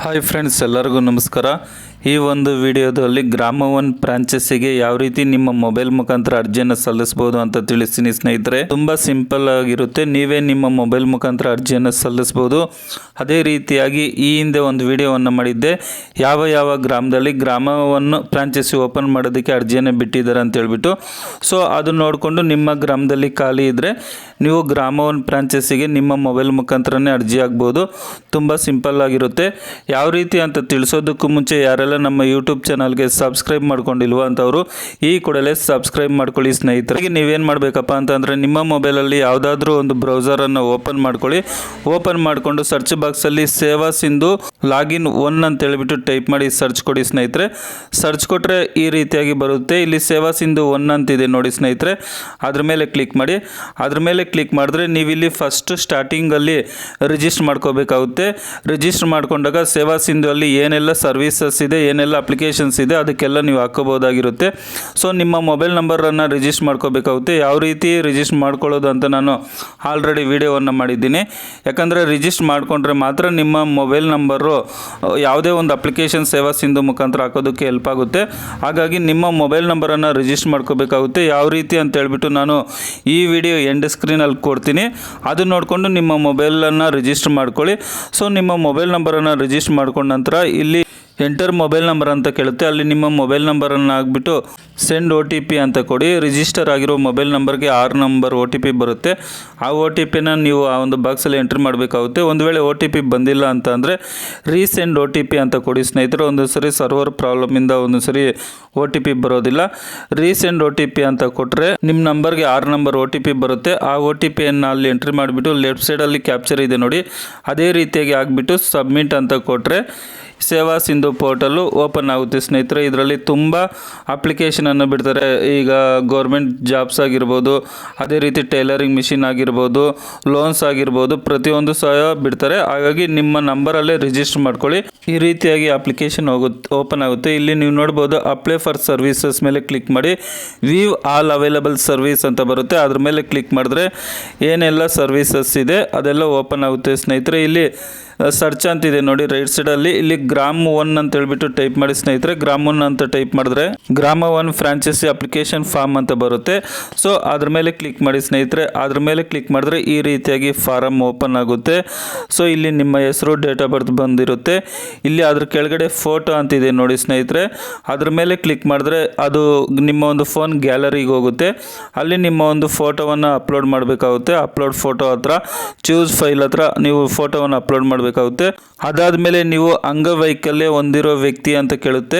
Hi friends, ಎಲ್ಲರಿಗೂ ನಮಸ್ಕಾರ. ಈ ಒಂದು ವಿಡಿಯೋದಲ್ಲಿ ಗ್ರಾಮ ಒನ್ ಫ್ರಾಂಚೈಸಿಗೆ ಯಾವ ರೀತಿ ನಿಮ್ಮ ಮೊಬೈಲ್ ಮುಖಾಂತರ ಅರ್ಜಿಯನ್ನು ಸಲ್ಲಿಸಬಹುದು ಅಂತ ತಿಳಿಸ್ತೀನಿ ಸ್ನೇಹಿತರೆ. ತುಂಬ ಸಿಂಪಲ್ ಆಗಿರುತ್ತೆ. ನೀವೇ ನಿಮ್ಮ ಮೊಬೈಲ್ ಮುಖಾಂತರ ಅರ್ಜಿಯನ್ನು ಸಲ್ಲಿಸಬಹುದು. ಅದೇ ರೀತಿಯಾಗಿ ಈ ಹಿಂದೆ ಒಂದು ವಿಡಿಯೋವನ್ನು ಮಾಡಿದ್ದೆ, ಯಾವ ಗ್ರಾಮದಲ್ಲಿ ಗ್ರಾಮವನ್ನು ಫ್ರಾಂಚೈಸಿ ಓಪನ್ ಮಾಡೋದಕ್ಕೆ ಅರ್ಜಿಯನ್ನು ಬಿಟ್ಟಿದ್ದಾರೆ ಅಂತ ಹೇಳ್ಬಿಟ್ಟು. ಸೊ ಅದು ನೋಡಿಕೊಂಡು ನಿಮ್ಮ ಗ್ರಾಮದಲ್ಲಿ ಖಾಲಿ ಇದ್ದರೆ ನೀವು ಗ್ರಾಮ ಒನ್ ಫ್ರಾಂಚೈಸಿಗೆ ನಿಮ್ಮ ಮೊಬೈಲ್ ಮುಖಾಂತರನೇ ಅರ್ಜಿ ಆಗ್ಬೋದು. ತುಂಬ ಸಿಂಪಲ್ ಆಗಿರುತ್ತೆ. ಯಾವ ರೀತಿ ಅಂತ ತಿಳಿಸೋದಕ್ಕೂ ಮುಂಚೆ ಯಾರೆಲ್ಲ ನಮ್ಮ ಯೂಟ್ಯೂಬ್ ಚಾನಲ್ಗೆ ಸಬ್ಸ್ಕ್ರೈಬ್ ಮಾಡ್ಕೊಂಡಿಲ್ವ ಅಂತವರು ಈ ಕೂಡಲೇ ಸಬ್ಸ್ಕ್ರೈಬ್ ಮಾಡ್ಕೊಳ್ಳಿ ಸ್ನೇಹಿತರಿಗೆ. ನೀವೇನು ಮಾಡಬೇಕಪ್ಪ ಅಂತಂದರೆ ನಿಮ್ಮ ಮೊಬೈಲಲ್ಲಿ ಯಾವುದಾದ್ರೂ ಒಂದು ಬ್ರೌಸರನ್ನು ಓಪನ್ ಮಾಡ್ಕೊಳ್ಳಿ. ಓಪನ್ ಮಾಡಿಕೊಂಡು ಸರ್ಚ್ ಬಾಕ್ಸಲ್ಲಿ ಸೇವಾ ಸಿಂಧು ಲಾಗಿನ್ 1 ಅಂತ ಹೇಳ್ಬಿಟ್ಟು ಟೈಪ್ ಮಾಡಿ ಸರ್ಚ್ ಕೊಡಿ ಸ್ನೇಹಿತರೆ. ಸರ್ಚ್ ಕೊಟ್ಟರೆ ಈ ರೀತಿಯಾಗಿ ಬರುತ್ತೆ. ಇಲ್ಲಿ ಸೇವಾ ಸಿಂಧು 1 ಅಂತಿದೆ ನೋಡಿ ಸ್ನೇಹಿತರೆ, ಅದ್ರ ಮೇಲೆ ಕ್ಲಿಕ್ ಮಾಡಿ. ಅದ್ರ ಮೇಲೆ ಕ್ಲಿಕ್ ಮಾಡಿದ್ರೆ ನೀವಿಲ್ಲಿ ಫಸ್ಟ್ ಸ್ಟಾರ್ಟಿಂಗಲ್ಲಿ ರಿಜಿಸ್ಟರ್ ಮಾಡ್ಕೋಬೇಕಾಗುತ್ತೆ. ರಿಜಿಸ್ಟರ್ ಮಾಡ್ಕೊಂಡಾಗ ಸೇವಾ ಸಿಂಧು ಅಲ್ಲಿ ಏನೆಲ್ಲ ಸರ್ವಿಸಸ್ ಇದೆ, ಏನೆಲ್ಲ ಅಪ್ಲಿಕೇಶನ್ಸ್ ಇದೆ, ಅದಕ್ಕೆಲ್ಲ ನೀವು ಹಾಕೋಬೋದಾಗಿರುತ್ತೆ. ಸೊ ನಿಮ್ಮ ಮೊಬೈಲ್ ನಂಬರನ್ನು ರಿಜಿಸ್ಟರ್ ಮಾಡ್ಕೋಬೇಕಾಗುತ್ತೆ. ಯಾವ ರೀತಿ ರಿಜಿಸ್ಟರ್ ಮಾಡ್ಕೊಳ್ಳೋದು ಅಂತ ನಾನು ಆಲ್ರೆಡಿ ವಿಡಿಯೋವನ್ನು ಮಾಡಿದ್ದೀನಿ. ಯಾಕಂದರೆ ರಿಜಿಸ್ಟರ್ ಮಾಡಿಕೊಂಡ್ರೆ ಮಾತ್ರ ನಿಮ್ಮ ಮೊಬೈಲ್ ನಂಬರು ಯಾವುದೇ ಒಂದು ಅಪ್ಲಿಕೇಶನ್ ಸೇವಾ ಸಿಂಧು ಮುಖಾಂತರ ಹಾಕೋದಕ್ಕೆ ಹೆಲ್ಪ್ ಆಗುತ್ತೆ. ಹಾಗಾಗಿ ನಿಮ್ಮ ಮೊಬೈಲ್ ನಂಬರನ್ನು ರಿಜಿಸ್ಟರ್ ಮಾಡ್ಕೋಬೇಕಾಗುತ್ತೆ. ಯಾವ ರೀತಿ ಅಂತ ಹೇಳ್ಬಿಟ್ಟು ನಾನು ಈ ವಿಡಿಯೋ ಎಂಡ್ ಸ್ಕ್ರೀನಲ್ಲಿ ಕೊಡ್ತೀನಿ. ಅದು ನೋಡಿಕೊಂಡು ನಿಮ್ಮ ಮೊಬೈಲನ್ನು ರಿಜಿಸ್ಟರ್ ಮಾಡ್ಕೊಳ್ಳಿ. ಸೊ ನಿಮ್ಮ ಮೊಬೈಲ್ ನಂಬರನ್ನು ರಿಜಿಸ್ಟರ್ ಮಾಡ್ಕೊಂಡ ನಂತರ ಇಲ್ಲಿ ಎಂಟರ್ ಮೊಬೈಲ್ ನಂಬರ್ ಅಂತ ಕೇಳುತ್ತೆ. ಅಲ್ಲಿ ನಿಮ್ಮ ಮೊಬೈಲ್ ನಂಬರನ್ನು ಹಾಕ್ಬಿಟ್ಟು ಸೆಂಡ್ OTP ಅಂತ ಕೊಡಿ. ರಿಜಿಸ್ಟರ್ ಆಗಿರೋ ಮೊಬೈಲ್ ನಂಬರ್ಗೆ 6 ನಂಬರ್ OTP ಬರುತ್ತೆ. ಆ OTPನ ನೀವು ಆ ಒಂದು ಬಾಕ್ಸಲ್ಲಿ ಎಂಟ್ರಿ ಮಾಡಬೇಕಾಗುತ್ತೆ. ಒಂದು ವೇಳೆ OTP ಬಂದಿಲ್ಲ ಅಂತ ಅಂದರೆ ರೀಸೆಂಡ್ OTP ಅಂತ ಕೊಡಿ ಸ್ನೇಹಿತರೆ. ಒಂದು ಸರಿ ಸರ್ವರ್ ಪ್ರಾಬ್ಲಮಿಂದ ಒಂದು ಸರಿ OTP ಬರೋದಿಲ್ಲ. ರೀಸೆಂಡ್ OTP ಅಂತ ಕೊಟ್ಟರೆ ನಿಮ್ಮ ನಂಬರ್ಗೆ 6 ನಂಬರ್ OTP ಬರುತ್ತೆ. ಆ OTPಯನ್ನು ಅಲ್ಲಿ ಎಂಟ್ರಿ ಮಾಡಿಬಿಟ್ಟು ಲೆಫ್ಟ್ ಸೈಡಲ್ಲಿ ಕ್ಯಾಪ್ಚರ್ ಇದೆ ನೋಡಿ, ಅದೇ ರೀತಿಯಾಗಿ ಆಗಿಬಿಟ್ಟು ಸಬ್ಮಿಟ್ ಅಂತ ಕೊಟ್ಟರೆ ಸೇವಾ ಸಿಂಧು ಪೋರ್ಟಲ್ಲು ಓಪನ್ ಆಗುತ್ತೆ ಸ್ನೇಹಿತರೆ. ಇದರಲ್ಲಿ ತುಂಬ ಅಪ್ಲಿಕೇಶನನ್ನು ಬಿಡ್ತಾರೆ. ಈಗ ಗೌರ್ಮೆಂಟ್ ಜಾಬ್ಸ್ ಆಗಿರ್ಬೋದು, ಅದೇ ರೀತಿ ಟೈಲರಿಂಗ್ ಮಿಷಿನ್ ಆಗಿರ್ಬೋದು, ಲೋನ್ಸ್ ಆಗಿರ್ಬೋದು, ಪ್ರತಿಯೊಂದು ಸಹ ಬಿಡ್ತಾರೆ. ಹಾಗಾಗಿ ನಿಮ್ಮ ನಂಬರಲ್ಲೇ ರಿಜಿಸ್ಟರ್ ಮಾಡ್ಕೊಳ್ಳಿ. ಈ ರೀತಿಯಾಗಿ ಅಪ್ಲಿಕೇಶನ್ ಓಪನ್ ಆಗುತ್ತೆ. ಇಲ್ಲಿ ನೀವು ನೋಡ್ಬೋದು ಅಪ್ಲೈ ಫಾರ್ ಸರ್ವಿಸಸ್ ಮೇಲೆ ಕ್ಲಿಕ್ ಮಾಡಿ. ವ್ಯೂ ಆಲ್ ಅವೈಲಬಲ್ ಸರ್ವಿಸ್ ಅಂತ ಬರುತ್ತೆ. ಅದ್ರ ಮೇಲೆ ಕ್ಲಿಕ್ ಮಾಡಿದ್ರೆ ಏನೆಲ್ಲ ಸರ್ವಿಸಸ್ ಇದೆ ಅದೆಲ್ಲ ಓಪನ್ ಆಗುತ್ತೆ ಸ್ನೇಹಿತರೆ. ಇಲ್ಲಿ ಸರ್ಚ್ ಅಂತಿದೆ ನೋಡಿ ರೈಟ್ ಸೈಡಲ್ಲಿ, ಇಲ್ಲಿ ಗ್ರಾಮ 1 ಅಂತ ಹೇಳ್ಬಿಟ್ಟು ಟೈಪ್ ಮಾಡಿ ಸ್ನೇಹಿತರೆ. ಗ್ರಾಮ 1 ಅಂತ ಟೈಪ್ ಮಾಡಿದ್ರೆ ಗ್ರಾಮ 1 ಫ್ರಾಂಚೈಸಿ ಅಪ್ಲಿಕೇಶನ್ ಫಾರ್ಮ್ ಅಂತ ಬರುತ್ತೆ. ಸೊ ಅದ್ರ ಮೇಲೆ ಕ್ಲಿಕ್ ಮಾಡಿ ಸ್ನೇಹಿತರೆ. ಅದ್ರ ಮೇಲೆ ಕ್ಲಿಕ್ ಮಾಡಿದ್ರೆ ಈ ರೀತಿಯಾಗಿ ಫಾರಮ್ ಓಪನ್ ಆಗುತ್ತೆ. ಸೊ ಇಲ್ಲಿ ನಿಮ್ಮ ಹೆಸರು, ಡೇಟ್ ಆಫ್ ಬರ್ತ್ ಬಂದಿರುತ್ತೆ. ಇಲ್ಲಿ ಅದ್ರ ಕೆಳಗಡೆ ಫೋಟೋ ಅಂತಿದೆ ನೋಡಿ ಸ್ನೇಹಿತರೆ. ಅದ್ರ ಮೇಲೆ ಕ್ಲಿಕ್ ಮಾಡಿದ್ರೆ ಅದು ನಿಮ್ಮ ಒಂದು ಫೋನ್ ಗ್ಯಾಲರಿಗೆ ಹೋಗುತ್ತೆ. ಅಲ್ಲಿ ನಿಮ್ಮ ಒಂದು ಫೋಟೋವನ್ನು ಅಪ್ಲೋಡ್ ಮಾಡಬೇಕಾಗುತ್ತೆ. ಅಪ್ಲೋಡ್ ಫೋಟೋ ಹತ್ರ ಚೂಸ್ ಫೈಲ್ ಹತ್ರ ನೀವು ಫೋಟೋವನ್ನು ಅಪ್ಲೋಡ್ ಮಾಡಬೇಕಾಗುತ್ತೆ. ಅದಾದಮೇಲೆ ನೀವು ಅಂಗವೈಕಲ್ಯ ಹೊಂದಿರೋ ವ್ಯಕ್ತಿ ಅಂತ ಕೇಳುತ್ತೆ.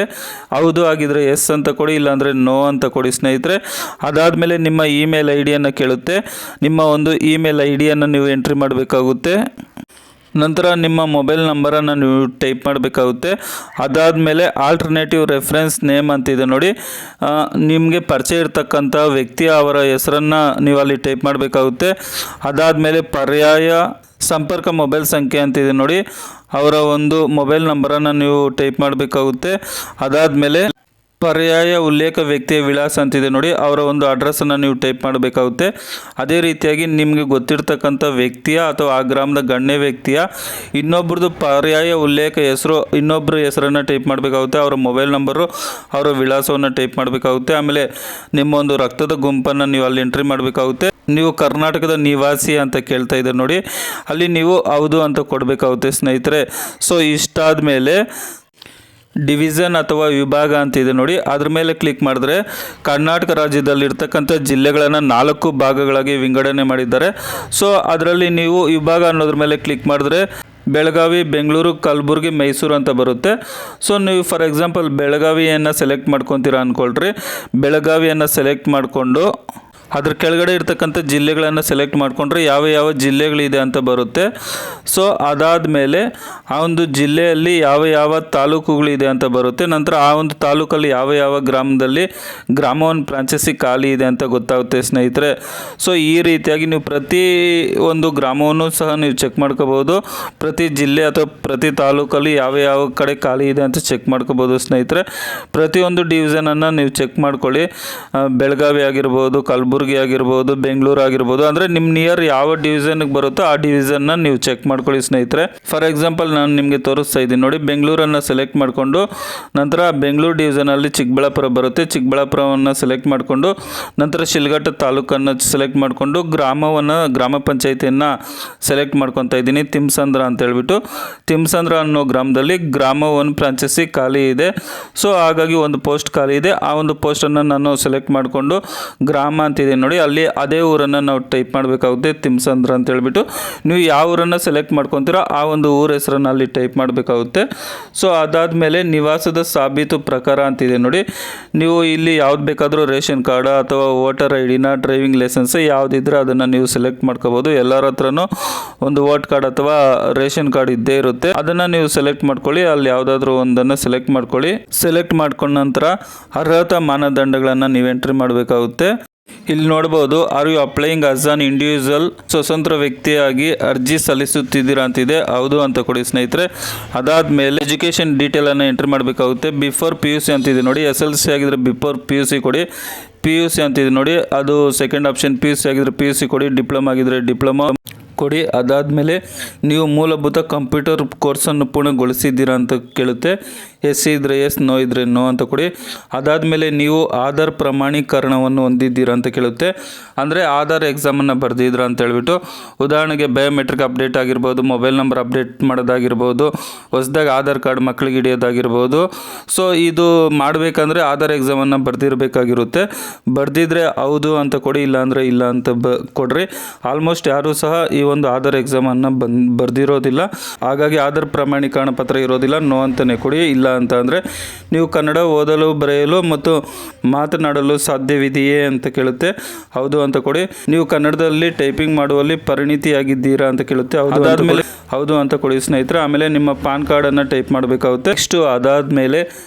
ಹೌದು ಆಗಿದ್ರೆ ಎಸ್ ಅಂತ ಕೊಡಿ, ಇಲ್ಲಾಂದರೆ ನೋ ಅಂತ ಕೊಡಿ ಸ್ನೇಹಿತರೆ. ಅದಾದಮೇಲೆ ನಿಮ್ಮ ಇಮೇಲ್ ಐಡಿಯನ್ನು ಕೇಳುತ್ತೆ. ನಿಮ್ಮ ಒಂದು ಇಮೇಲ್ ಐಡಿಯನ್ನು ನೀವು ಎಂಟ್ರಿ ಮಾಡಬೇಕಾಗುತ್ತೆ. ನಂತರ ನಿಮ್ಮ ಮೊಬೈಲ್ ನಂಬರನ್ನು ನೀವು ಟೈಪ್ ಮಾಡಬೇಕಾಗುತ್ತೆ. ಅದಾದಮೇಲೆ ಆಲ್ಟರ್ನೇಟಿವ್ ರೆಫರೆನ್ಸ್ ನೇಮ್ ಅಂತಿದೆ ನೋಡಿ, ನಿಮಗೆ ಪರಿಚಯ ಇರ್ತಕ್ಕಂಥ ವ್ಯಕ್ತಿ ಅವರ ಹೆಸರನ್ನು ನೀವು ಅಲ್ಲಿ ಟೈಪ್ ಮಾಡಬೇಕಾಗುತ್ತೆ. ಅದಾದಮೇಲೆ ಪರ್ಯಾಯ ಸಂಪರ್ಕ ಮೊಬೈಲ್ ಸಂಖ್ಯೆ ಅಂತಿದೆ ನೋಡಿ, ಅವರ ಒಂದು ಮೊಬೈಲ್ ನಂಬರನ್ನು ನೀವು ಟೈಪ್ ಮಾಡಬೇಕಾಗುತ್ತೆ. ಅದಾದಮೇಲೆ ಪರ್ಯಾಯ ಉಲ್ಲೇಖ ವ್ಯಕ್ತಿಯ ವಿಳಾಸ ಅಂತಿದೆ ನೋಡಿ, ಅವರ ಒಂದು ಅಡ್ರೆಸ್ಸನ್ನು ನೀವು ಟೈಪ್ ಮಾಡಬೇಕಾಗುತ್ತೆ. ಅದೇ ರೀತಿಯಾಗಿ ನಿಮಗೆ ಗೊತ್ತಿರ್ತಕ್ಕಂಥ ವ್ಯಕ್ತಿಯ ಅಥವಾ ಆ ಗ್ರಾಮದ ಗಣ್ಯ ವ್ಯಕ್ತಿಯ ಇನ್ನೊಬ್ರದ್ದು ಪರ್ಯಾಯ ಉಲ್ಲೇಖ ಹೆಸರು, ಇನ್ನೊಬ್ಬರ ಹೆಸರನ್ನು ಟೈಪ್ ಮಾಡಬೇಕಾಗುತ್ತೆ. ಅವರ ಮೊಬೈಲ್ ನಂಬರು, ಅವರ ವಿಳಾಸವನ್ನು ಟೈಪ್ ಮಾಡಬೇಕಾಗುತ್ತೆ. ಆಮೇಲೆ ನಿಮ್ಮ ಒಂದು ರಕ್ತದ ಗುಂಪನ್ನು ನೀವು ಅಲ್ಲಿ ಎಂಟ್ರಿ ಮಾಡಬೇಕಾಗುತ್ತೆ. ನೀವು ಕರ್ನಾಟಕದ ನಿವಾಸಿ ಅಂತ ಕೇಳ್ತಾ ಇದ್ದಾರೆ ನೋಡಿ, ಅಲ್ಲಿ ನೀವು ಹೌದು ಅಂತ ಕೊಡಬೇಕಾಗುತ್ತೆ ಸ್ನೇಹಿತರೆ. ಸೊ ಇಷ್ಟಾದ ಮೇಲೆ ಡಿವಿಷನ್ ಅಥವಾ ವಿಭಾಗ ಅಂತಿದೆ ನೋಡಿ, ಅದ್ರ ಮೇಲೆ ಕ್ಲಿಕ್ ಮಾಡಿದ್ರೆ ಕರ್ನಾಟಕ ರಾಜ್ಯದಲ್ಲಿರ್ತಕ್ಕಂಥ ಜಿಲ್ಲೆಗಳನ್ನು 4 ಭಾಗಗಳಾಗಿ ವಿಂಗಡಣೆ ಮಾಡಿದ್ದಾರೆ. ಸೊ ಅದರಲ್ಲಿ ನೀವು ವಿಭಾಗ ಅನ್ನೋದ್ರ ಮೇಲೆ ಕ್ಲಿಕ್ ಮಾಡಿದ್ರೆ ಬೆಳಗಾವಿ, ಬೆಂಗಳೂರು, ಕಲಬುರಗಿ, ಮೈಸೂರು ಅಂತ ಬರುತ್ತೆ. ಸೊ ನೀವು ಫಾರ್ ಎಕ್ಸಾಂಪಲ್ ಬೆಳಗಾವಿಯನ್ನು ಸೆಲೆಕ್ಟ್ ಮಾಡ್ಕೊತೀರಾ ಅಂದ್ಕೊಳ್ರಿ. ಬೆಳಗಾವಿಯನ್ನು ಸೆಲೆಕ್ಟ್ ಮಾಡಿಕೊಂಡು ಅದ್ರ ಕೆಳಗಡೆ ಇರ್ತಕ್ಕಂಥ ಜಿಲ್ಲೆಗಳನ್ನು ಸೆಲೆಕ್ಟ್ ಮಾಡಿಕೊಂಡ್ರೆ ಯಾವ ಜಿಲ್ಲೆಗಳಿದೆ ಅಂತ ಬರುತ್ತೆ. ಸೊ ಅದಾದಮೇಲೆ ಆ ಒಂದು ಜಿಲ್ಲೆಯಲ್ಲಿ ಯಾವ ತಾಲೂಕುಗಳಿದೆ ಅಂತ ಬರುತ್ತೆ. ನಂತರ ಆ ಒಂದು ತಾಲೂಕಲ್ಲಿ ಯಾವ ಗ್ರಾಮದಲ್ಲಿ ಗ್ರಾಮ ಒನ್ ಫ್ರಾಂಚೈಸಿ ಖಾಲಿ ಇದೆ ಅಂತ ಗೊತ್ತಾಗುತ್ತೆ ಸ್ನೇಹಿತರೆ. ಸೊ ಈ ರೀತಿಯಾಗಿ ನೀವು ಪ್ರತಿ ಒಂದು ಗ್ರಾಮವನ್ನು ಸಹ ನೀವು ಚೆಕ್ ಮಾಡ್ಕೋಬೋದು. ಪ್ರತಿ ಜಿಲ್ಲೆ ಅಥವಾ ಪ್ರತಿ ತಾಲೂಕಲ್ಲಿ ಯಾವ ಕಡೆ ಖಾಲಿ ಇದೆ ಅಂತ ಚೆಕ್ ಮಾಡ್ಕೋಬೋದು ಸ್ನೇಹಿತರೆ. ಪ್ರತಿಯೊಂದು ಡಿವಿಷನನ್ನು ನೀವು ಚೆಕ್ ಮಾಡ್ಕೊಳ್ಳಿ. ಬೆಳಗಾವಿ ಆಗಿರ್ಬೋದು, ಕಲಬುರಗಿ ಕಲಬುರಗಿ ಆಗಿರ್ಬೋದು, ಬೆಂಗಳೂರು ಆಗಿರ್ಬೋದು, ಅಂದರೆ ನಿಮ್ಮ ನಿಯರ್ ಯಾವ ಡಿವಿಷನ್ಗೆ ಬರುತ್ತೋ ಆ ಡಿವಿಷನ್ನ ನೀವು ಚೆಕ್ ಮಾಡ್ಕೊಳ್ಳಿ ಸ್ನೇಹಿತರೆ. ಫಾರ್ ಎಕ್ಸಾಂಪಲ್ ನಾನು ನಿಮಗೆ ತೋರಿಸ್ತಾ ಇದ್ದೀನಿ ನೋಡಿ, ಬೆಂಗಳೂರನ್ನು ಸೆಲೆಕ್ಟ್ ಮಾಡಿಕೊಂಡು ನಂತರ ಬೆಂಗಳೂರು ಡಿವಿಷನಲ್ಲಿ ಚಿಕ್ಕಬಳ್ಳಾಪುರ ಬರುತ್ತೆ, ಚಿಕ್ಕಬಳ್ಳಾಪುರವನ್ನು ಸೆಲೆಕ್ಟ್ ಮಾಡಿಕೊಂಡು ನಂತರ ಶಿಲ್ಘಟ್ಟ ತಾಲೂಕನ್ನು ಸೆಲೆಕ್ಟ್ ಮಾಡಿಕೊಂಡು ಗ್ರಾಮ ಪಂಚಾಯಿತಿಯನ್ನು ಸೆಲೆಕ್ಟ್ ಮಾಡ್ಕೊತಾ ಇದ್ದೀನಿ, ತಿಮ್ಸಂದ್ರ ಅಂತ ಹೇಳ್ಬಿಟ್ಟು. ತಿಮ್ಸಂದ್ರ ಅನ್ನೋ ಗ್ರಾಮದಲ್ಲಿ ಗ್ರಾಮ 1 ಫ್ರಾಂಚೈಸಿ ಖಾಲಿ ಇದೆ. ಸೊ ಹಾಗಾಗಿ ಒಂದು ಪೋಸ್ಟ್ ಖಾಲಿ ಇದೆ. ಆ ಒಂದು ಪೋಸ್ಟನ್ನು ನಾನು ಸೆಲೆಕ್ಟ್ ಮಾಡಿಕೊಂಡು ಗ್ರಾಮ ಅಂತಿದೆ ನೋಡಿ, ಅಲ್ಲಿ ಅದೇ ಊರನ್ನು ನಾವು ಟೈಪ್ ಮಾಡಬೇಕಾಗುತ್ತೆ, ತಿಮ್ಸಂದ್ರ ಅಂತ ಹೇಳ್ಬಿಟ್ಟು. ನೀವು ಯಾವ ಊರನ್ನು ಸೆಲೆಕ್ಟ್ ಮಾಡ್ಕೊತೀರೋ ಆ ಒಂದು ಊರ ಹೆಸರನ್ನು ಅಲ್ಲಿ ಟೈಪ್ ಮಾಡಬೇಕಾಗುತ್ತೆ. ಸೊ ಅದಾದಮೇಲೆ ನಿವಾಸದ ಸಾಬೀತು ಪ್ರಕಾರ ಅಂತಿದೆ ನೋಡಿ, ನೀವು ಇಲ್ಲಿ ಯಾವ್ದು ಬೇಕಾದರೂ ರೇಷನ್ ಕಾರ್ಡ್ ಅಥವಾ ವೋಟರ್ ಐಡಿನ, ಡ್ರೈವಿಂಗ್ ಲೈಸೆನ್ಸ್ ಯಾವುದಿದ್ರೆ ಅದನ್ನು ನೀವು ಸೆಲೆಕ್ಟ್ ಮಾಡ್ಕೋಬೋದು. ಎಲ್ಲರ ಹತ್ರನೂ ಒಂದು ವೋಟ್ ಕಾರ್ಡ್ ಅಥವಾ ರೇಷನ್ ಕಾರ್ಡ್ ಇದ್ದೇ ಇರುತ್ತೆ, ಅದನ್ನು ನೀವು ಸೆಲೆಕ್ಟ್ ಮಾಡ್ಕೊಳ್ಳಿ. ಅಲ್ಲಿ ಯಾವುದಾದ್ರೂ ಒಂದನ್ನು ಸೆಲೆಕ್ಟ್ ಮಾಡ್ಕೊಳ್ಳಿ. ಸೆಲೆಕ್ಟ್ ಮಾಡ್ಕೊಂಡ ನಂತರ ಅರ್ಹತಾ ಮಾನದಂಡಗಳನ್ನು ನೀವು ಎಂಟ್ರಿ ಮಾಡಬೇಕಾಗುತ್ತೆ. ಇಲ್ಲಿ ನೋಡ್ಬೋದು, are you applying as an individual, ಸ್ವತಂತ್ರ ವ್ಯಕ್ತಿಯಾಗಿ ಅರ್ಜಿ ಸಲ್ಲಿಸುತ್ತಿದ್ದೀರಾ ಅಂತಿದೆ. ಹೌದು ಅಂತ ಕೊಡಿ ಸ್ನೇಹಿತರೆ. ಅದಾದಮೇಲೆ ಎಜುಕೇಷನ್ ಡೀಟೇಲನ್ನು ಎಂಟ್ರಿ ಮಾಡಬೇಕಾಗುತ್ತೆ. ಬಿಫೋರ್ PUC ಅಂತಿದೆ ನೋಡಿ, SLC ಆಗಿದ್ರೆ ಬಿಫೋರ್ PUC ಕೊಡಿ. PUC ಅಂತಿದೆ ನೋಡಿ, ಅದು ಸೆಕೆಂಡ್ ಆಪ್ಷನ್. PUC ಆಗಿದ್ರೆ PUC ಕೊಡಿ, ಡಿಪ್ಲೊಮಾ ಆಗಿದ್ರೆ ಡಿಪ್ಲೊಮಾ ಕೊಡಿ. ಅದಾದಮೇಲೆ ನೀವು ಮೂಲಭೂತ ಕಂಪ್ಯೂಟರ್ ಕೋರ್ಸನ್ನು ಪೂರ್ಣಗೊಳಿಸಿದ್ದೀರಾ ಅಂತ ಕೇಳುತ್ತೆ. ಎಸ್ ಇದ್ದರೆ ಎಸ್, ನೋ ಇದ್ದರೆ ನೋ ಅಂತ ಕೊಡಿ. ಅದಾದಮೇಲೆ ನೀವು ಆಧಾರ್ ಪ್ರಮಾಣೀಕರಣವನ್ನು ಹೊಂದಿದ್ದೀರಾ ಅಂತ ಕೇಳುತ್ತೆ, ಅಂದರೆ ಆಧಾರ್ ಎಕ್ಸಾಮನ್ನು ಬರೆದಿದ್ದೀರಾ ಅಂತ ಹೇಳ್ಬಿಟ್ಟು. ಉದಾಹರಣೆಗೆ ಬಯೋಮೆಟ್ರಿಕ್ ಅಪ್ಡೇಟ್ ಆಗಿರ್ಬೋದು, ಮೊಬೈಲ್ ನಂಬರ್ ಅಪ್ಡೇಟ್ ಮಾಡೋದಾಗಿರ್ಬೋದು, ಹೊಸದಾಗಿ ಆಧಾರ್ ಕಾರ್ಡ್ ಮಕ್ಕಳಿಗೆ ಹಿಡಿಯೋದಾಗಿರ್ಬೋದು. ಸೊ ಇದು ಮಾಡಬೇಕಂದ್ರೆ ಆಧಾರ್ ಎಕ್ಸಾಮನ್ನು ಬರೆದಿರಬೇಕಾಗಿರುತ್ತೆ. ಬರೆದಿದ್ರೆ ಹೌದು ಅಂತ ಕೊಡಿ, ಇಲ್ಲಾಂದರೆ ಇಲ್ಲ ಅಂತ ಕೊಡ್ರಿ. ಆಲ್ಮೋಸ್ಟ್ ಯಾರೂ ಸಹ ಈ ಒಂದು ಆಧಾರ್ ಎಕ್ಸಾಮನ್ನು ಬರೆದಿರೋದಿಲ್ಲ, ಹಾಗಾಗಿ ಆಧಾರ್ ಪ್ರಮಾಣೀಕರಣ ಪತ್ರ ಇರೋದಿಲ್ಲ. ನೋ ಅಂತಲೇ ಕೊಡಿ. ಇಲ್ಲ ಅಂತ ಅಂದರೆ ನೀವು ಕನ್ನಡ ಓದಲು, ಬರೆಯಲು ಮತ್ತು ಮಾತನಾಡಲು ಸಾಧ್ಯವಿದೆಯೇ ಅಂತ ಕೇಳುತ್ತೆ. ಹೌದು ಅಂತ ಕೊಡಿ. ನೀವು ಕನ್ನಡದಲ್ಲಿ ಟೈಪಿಂಗ್ ಮಾಡುವಲ್ಲಿ ಪರಿಣಿತಿಯಾಗಿದ್ದೀರಾ ಅಂತ ಕೇಳುತ್ತೆ. ಅದಾದಮೇಲೆ ಹೌದು ಅಂತ ಕೊಡಿ ಸ್ನೇಹಿತರೆ. ಆಮೇಲೆ ನಿಮ್ಮ ಪಾನ್ ಕಾರ್ಡನ್ನು ಟೈಪ್ ಮಾಡಬೇಕಾಗುತ್ತೆ. ನೆಕ್ಸ್ಟು ಅದಾದಮೇಲೆ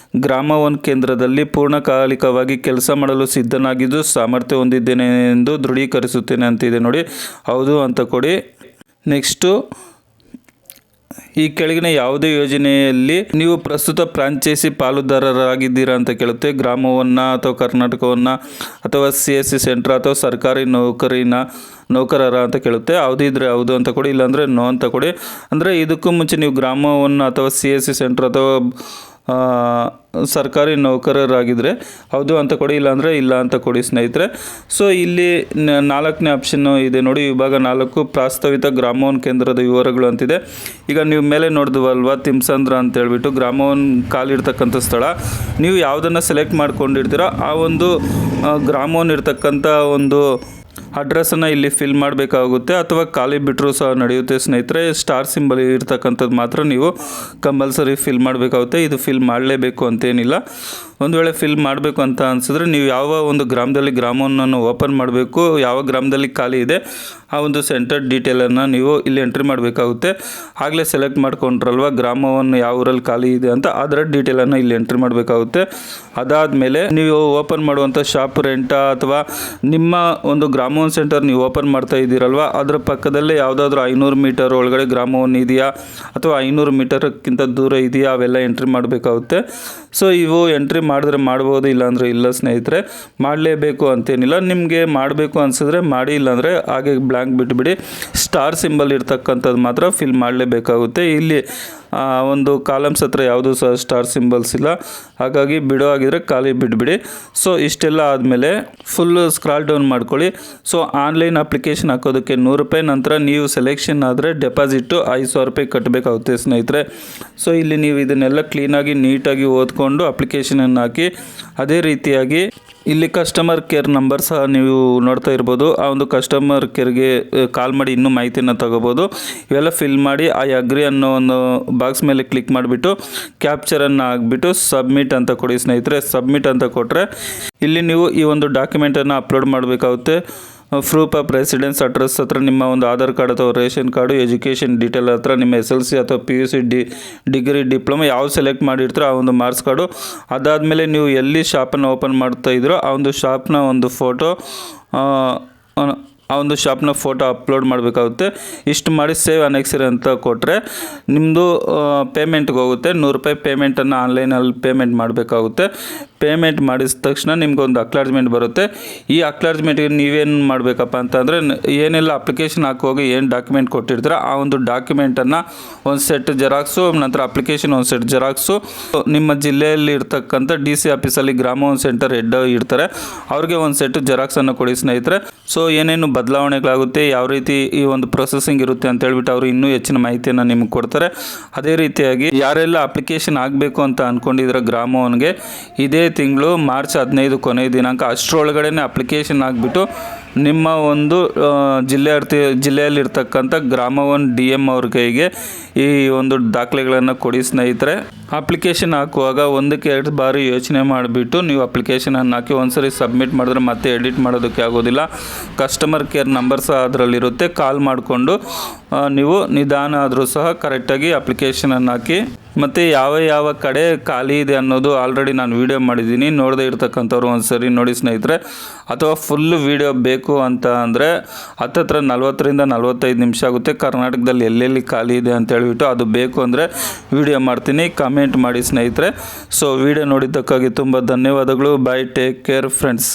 ಗ್ರಾಮ 1 ಕೇಂದ್ರದಲ್ಲಿ ಪೂರ್ಣಕಾಲಿಕವಾಗಿ ಕೆಲಸ ಮಾಡಲು ಸಿದ್ಧನಾಗಿದ್ದು ಸಾಮರ್ಥ್ಯ ಹೊಂದಿದ್ದೇನೆ ಎಂದು ದೃಢೀಕರಿಸುತ್ತೇನೆ ಅಂತಿದೆ ನೋಡಿ. ಹೌದು ಅಂತ ಕೊಡಿ. ನೆಕ್ಸ್ಟು ಈ ಕೆಳಗಿನ ಯಾವುದೇ ಯೋಜನೆಯಲ್ಲಿ ನೀವು ಪ್ರಸ್ತುತ ಫ್ರಾಂಚೈಸಿ ಪಾಲುದಾರರಾಗಿದ್ದೀರಾ ಅಂತ ಕೇಳುತ್ತೆ. ಗ್ರಾಮವನ್ನು ಅಥವಾ ಕರ್ನಾಟಕವನ್ನು ಅಥವಾ CSC ಸೆಂಟ್ರ್ ಅಥವಾ ಸರ್ಕಾರಿ ನೌಕರರ ಅಂತ ಕೇಳುತ್ತೆ. ಯಾವುದಿದ್ರೆ ಹೌದು ಅಂತ ಕೊಡಿ, ಇಲ್ಲಾಂದರೆ ನೋ ಅಂತ ಕೊಡಿ. ಅಂದರೆ ಇದಕ್ಕೂ ಮುಂಚೆ ನೀವು ಗ್ರಾಮವನ್ನು ಅಥವಾ CSC ಸೆಂಟ್ರ್ ಅಥವಾ ಸರ್ಕಾರಿ ನೌಕರರಾಗಿದ್ದರೆ ಹೌದು ಅಂತ ಕೊಡಿ, ಇಲ್ಲಾಂದರೆ ಇಲ್ಲ ಅಂತ ಕೊಡಿ ಸ್ನೇಹಿತರೆ. ಸೊ ಇಲ್ಲಿ 4ನೇ ಆಪ್ಷನ್ನು ಇದೆ ನೋಡಿ, ವಿಭಾಗ 4 ಪ್ರಾಸ್ತಾವಿತ ಗ್ರಾಮ 1 ಕೇಂದ್ರದ ವಿವರಗಳು ಅಂತಿದೆ. ಈಗ ನೀವು ಮೇಲೆ ನೋಡಿದ್ವಲ್ವ ತಿಮ್ಸಂದ್ರ ಅಂತ ಹೇಳ್ಬಿಟ್ಟು ಗ್ರಾಮ 1 ಕಾಲಿರ್ತಕ್ಕಂಥ ಸ್ಥಳ. ನೀವು ಯಾವುದನ್ನು ಸೆಲೆಕ್ಟ್ ಮಾಡ್ಕೊಂಡಿರ್ತೀರೋ ಆ ಒಂದು ಗ್ರಾಮ 1 ಇರ್ತಕ್ಕಂಥ ಒಂದು ಅಡ್ರೆಸ್ಸನ್ನು ಇಲ್ಲಿ ಫಿಲ್ ಮಾಡಬೇಕಾಗುತ್ತೆ, ಅಥವಾ ಖಾಲಿ ಬಿಟ್ಟರೂ ಸಹ ನಡೆಯುತ್ತೆ ಸ್ನೇಹಿತರೆ. ಸ್ಟಾರ್ ಸಿಂಬಲ್ ಇರ್ತಕ್ಕಂಥದ್ದು ಮಾತ್ರ ನೀವು ಕಂಪಲ್ಸರಿ ಫಿಲ್ ಮಾಡಬೇಕಾಗುತ್ತೆ. ಇದು ಫಿಲ್ ಮಾಡಲೇಬೇಕು ಅಂತೇನಿಲ್ಲ. ಒಂದು ವೇಳೆ ಫಿಲ್ ಮಾಡಬೇಕು ಅಂತ ಅನಿಸಿದ್ರೆ ನೀವು ಯಾವ ಒಂದು ಗ್ರಾಮದಲ್ಲಿ ಗ್ರಾಮವನ್ನು ಓಪನ್ ಮಾಡಬೇಕು, ಯಾವ ಗ್ರಾಮದಲ್ಲಿ ಖಾಲಿ ಇದೆ ಆ ಒಂದು ಸೆಂಟರ್ ಡೀಟೇಲನ್ನು ನೀವು ಇಲ್ಲಿ ಎಂಟ್ರಿ ಮಾಡಬೇಕಾಗುತ್ತೆ. ಆಗಲೇ ಸೆಲೆಕ್ಟ್ ಮಾಡ್ಕೊಂಡ್ರಲ್ವ ಗ್ರಾಮವನ್ನು ಯಾವ ಊರಲ್ಲಿ ಖಾಲಿ ಇದೆ ಅಂತ, ಅದರ ಡೀಟೇಲನ್ನು ಇಲ್ಲಿ ಎಂಟ್ರಿ ಮಾಡಬೇಕಾಗುತ್ತೆ. ಅದಾದಮೇಲೆ ನೀವು ಓಪನ್ ಮಾಡುವಂಥ ಶಾಪ್ ರೆಂಟಾ ಅಥವಾ ನಿಮ್ಮ ಒಂದು ಗ್ರಾಮ 1 ಸೆಂಟರ್ ನೀವು ಓಪನ್ ಮಾಡ್ತಾ ಇದ್ದೀರಲ್ವ ಅದರ ಪಕ್ಕದಲ್ಲೇ ಯಾವುದಾದ್ರೂ 500 ಮೀಟರ್ ಒಳಗಡೆ ಗ್ರಾಮ 1 ಇದೆಯಾ ಅಥವಾ 500 ಮೀಟರ್ಕ್ಕಿಂತ ದೂರ ಇದೆಯಾ ಅವೆಲ್ಲ ಎಂಟ್ರಿ ಮಾಡಬೇಕಾಗುತ್ತೆ. ಸೊ ಇವು ಎಂಟ್ರಿ ಮಾಡಿದ್ರೆ ಮಾಡ್ಬೋದು, ಇಲ್ಲಾಂದರೆ ಇಲ್ಲ ಸ್ನೇಹಿತರೆ. ಮಾಡಲೇಬೇಕು ಅಂತೇನಿಲ್ಲ, ನಿಮಗೆ ಮಾಡಬೇಕು ಅನಿಸಿದ್ರೆ ಮಾಡಿ, ಇಲ್ಲಾಂದರೆ ಹಾಗೆ ಬ್ಲ್ಯಾಂಕ್ ಬಿಟ್ಬಿಡಿ. ಸ್ಟಾರ್ ಸಿಂಬಲ್ ಇರ್ತಕ್ಕಂಥದ್ದು ಮಾತ್ರ ಫಿಲ್ ಮಾಡಲೇಬೇಕಾಗುತ್ತೆ. ಇಲ್ಲಿ ಒಂದು ಕಾಲಮ್ಸ್ ಹತ್ರ ಯಾವುದೂ ಸಹ ಸ್ಟಾರ್ ಸಿಂಬಲ್ಸ್ ಇಲ್ಲ, ಹಾಗಾಗಿ ಬಿಡೋ ಆಗಿದ್ರೆ ಖಾಲಿ ಬಿಟ್ಬಿಡಿ. ಸೊ ಇಷ್ಟೆಲ್ಲ ಆದಮೇಲೆ ಫುಲ್ಲು ಸ್ಕ್ರಾಲ್ ಡೌನ್ ಮಾಡ್ಕೊಳ್ಳಿ. ಸೊ ಆನ್ಲೈನ್ ಅಪ್ಲಿಕೇಶನ್ ಹಾಕೋದಕ್ಕೆ 100 ರೂಪಾಯಿ, ನಂತರ ನೀವು ಸೆಲೆಕ್ಷನ್ ಆದರೆ ಡೆಪಾಸಿಟ್ಟು 5,000 ರೂಪಾಯಿ ಕಟ್ಟಬೇಕಾಗುತ್ತೆ ಸ್ನೇಹಿತರೆ. ಸೊ ಇಲ್ಲಿ ನೀವು ಇದನ್ನೆಲ್ಲ ಕ್ಲೀನಾಗಿ ನೀಟಾಗಿ ಓದ್ಕೊಂಡು ಅಪ್ಲಿಕೇಶನನ್ನು ಹಾಕಿ, ಅದೇ ರೀತಿಯಾಗಿ ಇಲ್ಲಿ ಕಸ್ಟಮರ್ ಕೇರ್ ನಂಬರ್ ಸಹ ನೀವು ನೋಡ್ತಾ ಇರ್ಬೋದು. ಆ ಒಂದು ಕಸ್ಟಮರ್ ಕೇರ್ಗೆ ಕಾಲ್ ಮಾಡಿ ಇನ್ನೂ ಮಾಹಿತಿಯನ್ನು ತಗೋಬೋದು. ಇವೆಲ್ಲ ಫಿಲ್ ಮಾಡಿ ಐ ಅಗ್ರಿ ಅನ್ನೋ ಒಂದು ಬಾಕ್ಸ್ ಮೇಲೆ ಕ್ಲಿಕ್ ಮಾಡಿಬಿಟ್ಟು ಕ್ಯಾಪ್ಚರನ್ನು ಹಾಕ್ಬಿಟ್ಟು ಸಬ್ಮಿಟ್ ಅಂತ ಕೊಡಿ ಸ್ನೇಹಿತರೆ. ಸಬ್ಮಿಟ್ ಅಂತ ಕೊಟ್ಟರೆ ಇಲ್ಲಿ ನೀವು ಈ ಒಂದು ಡಾಕ್ಯುಮೆಂಟನ್ನು ಅಪ್ಲೋಡ್ ಮಾಡಬೇಕಾಗುತ್ತೆ. ಪ್ರೂಫ್ ಆಫ್ ರೆಸಿಡೆನ್ಸ್ ಅಡ್ರೆಸ್ ಹತ್ರ ನಿಮ್ಮ ಒಂದು ಆಧಾರ್ ಕಾರ್ಡ್ ಅಥವಾ ರೇಷನ್ ಕಾರ್ಡು, ಎಜುಕೇಷನ್ ಡೀಟೇಲ್ ಹತ್ರ ನಿಮ್ಮ SLC ಅಥವಾ PUC ಡಿಗ್ರಿ ಡಿಪ್ಲೊಮಾ ಯಾವ ಸೆಲೆಕ್ಟ್ ಮಾಡಿರ್ತೀರೋ ಆ ಒಂದು ಮಾರ್ಕ್ಸ್ ಕಾರ್ಡು. ಅದಾದಮೇಲೆ ನೀವು ಎಲ್ಲಿ ಶಾಪನ್ನು ಓಪನ್ ಮಾಡ್ತಾ ಇದ್ದೀರೋ ಆ ಒಂದು ಶಾಪ್ನ ಒಂದು ಫೋಟೋ ಆ ಒಂದು ಶಾಪ್ನ ಫೋಟೋ ಅಪ್ಲೋಡ್ ಮಾಡಬೇಕಾಗುತ್ತೆ. ಇಷ್ಟು ಮಾಡಿ ಸೇವ್ ಅನೆಕ್ಸಿರಿ ಅಂತ ಕೊಟ್ಟರೆ ನಿಮ್ಮದು ಪೇಮೆಂಟ್ಗೆ ಹೋಗುತ್ತೆ. 100 ರೂಪಾಯಿ ಪೇಮೆಂಟನ್ನು ಆನ್ಲೈನಲ್ಲಿ ಪೇಮೆಂಟ್ ಮಾಡಬೇಕಾಗುತ್ತೆ. ಪೇಮೆಂಟ್ ಮಾಡಿದ ತಕ್ಷಣ ನಿಮ್ಗೊಂದು ಅಕ್ಲಾರ್ಜ್ಮೆಂಟ್ ಬರುತ್ತೆ. ಈ ಅಕ್ಲಾರ್ಜ್ಮೆಂಟ್ಗೆ ನೀವೇನು ಮಾಡಬೇಕಪ್ಪ ಅಂತಂದರೆ ಏನೆಲ್ಲ ಅಪ್ಲಿಕೇಶನ್ ಹಾಕುವಾಗ ಏನು ಡಾಕ್ಯುಮೆಂಟ್ ಕೊಟ್ಟಿರ್ತೀರ ಆ ಒಂದು ಡಾಕ್ಯುಮೆಂಟನ್ನು ಒಂದು ಸೆಟ್ ಜೆರಾಕ್ಸು, ನಂತರ ಅಪ್ಲಿಕೇಶನ್ ಒಂದು ಸೆಟ್ ಜೆರಾಕ್ಸು, ನಿಮ್ಮ ಜಿಲ್ಲೆಯಲ್ಲಿ ಇರ್ತಕ್ಕಂಥ DC ಆಫೀಸಲ್ಲಿ ಗ್ರಾಮೋನ್ ಸೆಂಟರ್ ಹೆಡ್ ಇರ್ತಾರೆ ಅವ್ರಿಗೆ ಒಂದು ಸೆಟ್ ಜೆರಾಕ್ಸನ್ನು ಕೊಡಿ ಸ್ನೇಹಿತರೆ. ಸೊ ಏನೇನು ಬದಲಾವಣೆಗಳಾಗುತ್ತೆ, ಯಾವ ರೀತಿ ಈ ಒಂದು ಪ್ರೊಸೆಸಿಂಗ್ ಇರುತ್ತೆ ಅಂತ ಹೇಳ್ಬಿಟ್ಟು ಅವರು ಇನ್ನೂ ಹೆಚ್ಚಿನ ಮಾಹಿತಿಯನ್ನು ನಿಮಗೆ ಕೊಡ್ತಾರೆ. ಅದೇ ರೀತಿಯಾಗಿ ಯಾರೆಲ್ಲ ಅಪ್ಲಿಕೇಶನ್ ಆಗಬೇಕು ಅಂತ ಅಂದ್ಕೊಂಡಿದ್ರೆ ಗ್ರಾಮೋನ್ಗೆ ಇದೇ ತಿಂಗಳು ಮಾರ್ಚ್ 15 ಕೊನೆಯ ದಿನಾಂಕ ಅಷ್ಟರೊಳಗಡೆ ಅಪ್ಲಿಕೇಶನ್ ಆಗಿಬಿಟ್ಟು ನಿಮ್ಮ ಒಂದು ಜಿಲ್ಲೆಯಲ್ಲಿರ್ತಕ್ಕಂಥ ಗ್ರಾಮ1 DM ಅವ್ರ ಕೈಗೆ ಈ ಒಂದು ದಾಖಲೆಗಳನ್ನು ಕೊಡಿ ಸ್ನೇಹಿತರೆ. ಅಪ್ಲಿಕೇಶನ್ ಹಾಕುವಾಗ 1-2 ಬಾರಿ ಯೋಚನೆ ಮಾಡಿಬಿಟ್ಟು ನೀವು ಅಪ್ಲಿಕೇಶನನ್ನು ಹಾಕಿ ಒಂದ್ಸರಿ ಸಬ್ಮಿಟ್ ಮಾಡಿದ್ರೆ ಮತ್ತೆ ಎಡಿಟ್ ಮಾಡೋದಕ್ಕೆ ಆಗೋದಿಲ್ಲ. ಕಸ್ಟಮರ್ ಕೇರ್ ನಂಬರ್ ಸಹ ಅದರಲ್ಲಿರುತ್ತೆ. ಕಾಲ್ ಮಾಡಿಕೊಂಡು ನೀವು ನಿಧಾನ ಆದರೂ ಸಹ ಕರೆಕ್ಟಾಗಿ ಅಪ್ಲಿಕೇಶನನ್ನು ಹಾಕಿ. ಮತ್ತು ಯಾವ ಕಡೆ ಖಾಲಿ ಇದೆ ಅನ್ನೋದು ಆಲ್ರೆಡಿ ನಾನು ವೀಡಿಯೋ ಮಾಡಿದ್ದೀನಿ, ನೋಡದೇ ಇರ್ತಕ್ಕಂಥವ್ರು ಒಂದ್ಸರಿ ನೋಡಿ ಸ್ನೇಹಿತರೆ. ಅಥವಾ ಫುಲ್ಲು ವೀಡಿಯೋ ಬೇಕು ಅಂತ ಅಂದರೆ ಹತ್ತತ್ರ 40ರಿಂದ 45 ನಿಮಿಷ ಆಗುತ್ತೆ. ಕರ್ನಾಟಕದಲ್ಲಿ ಎಲ್ಲೆಲ್ಲಿ ಖಾಲಿ ಇದೆ ಅಂತ ಹೇಳಿಬಿಟ್ಟು ಅದು ಬೇಕು ಅಂದರೆ ವೀಡಿಯೋ ಮಾಡ್ತೀನಿ, ಕಮೆಂಟ್ ಮಾಡಿ ಸ್ನೇಹಿತರೆ. ಸೊ ವೀಡಿಯೋ ನೋಡಿದ್ದಕ್ಕಾಗಿ ತುಂಬ ಧನ್ಯವಾದಗಳು. ಬಾಯ್, ಟೇಕ್ ಕೇರ್ ಫ್ರೆಂಡ್ಸ್.